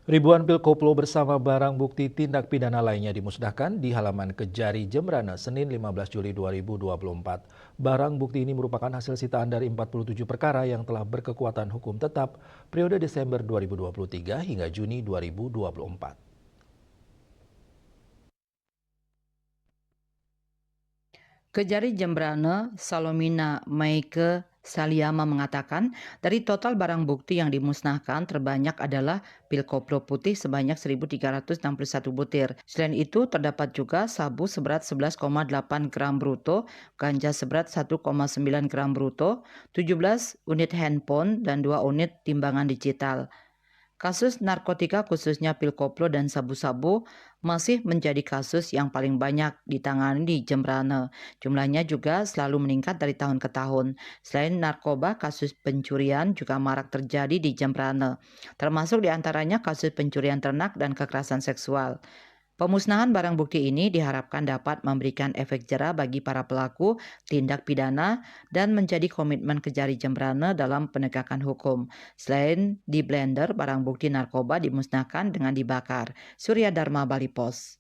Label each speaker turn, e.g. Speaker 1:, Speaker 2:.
Speaker 1: Ribuan pil koplo bersama barang bukti tindak pidana lainnya dimusnahkan di halaman Kejari Jembrana Senin 15 Juli 2024. Barang bukti ini merupakan hasil sitaan dari 47 perkara yang telah berkekuatan hukum tetap periode Desember 2023 hingga Juni 2024.
Speaker 2: Kejari Jembrane Salomina Meike Saliama mengatakan, dari total barang bukti yang dimusnahkan terbanyak adalah pil koplo putih sebanyak 1.361 butir. Selain itu, terdapat juga sabu seberat 11,8 gram bruto, ganja seberat 1,9 gram bruto, 17 unit handphone, dan 2 unit timbangan digital. Kasus narkotika khususnya pil koplo dan sabu-sabu masih menjadi kasus yang paling banyak ditangani di Jembrane. Jumlahnya juga selalu meningkat dari tahun ke tahun. Selain narkoba, kasus pencurian juga marak terjadi di Jembrane, termasuk diantaranya kasus pencurian ternak dan kekerasan seksual. Pemusnahan barang bukti ini diharapkan dapat memberikan efek jera bagi para pelaku tindak pidana dan menjadi komitmen Kejari Jembrane dalam penegakan hukum. Selain di blender, barang bukti narkoba dimusnahkan dengan dibakar. Surya Dharma Bali Pos.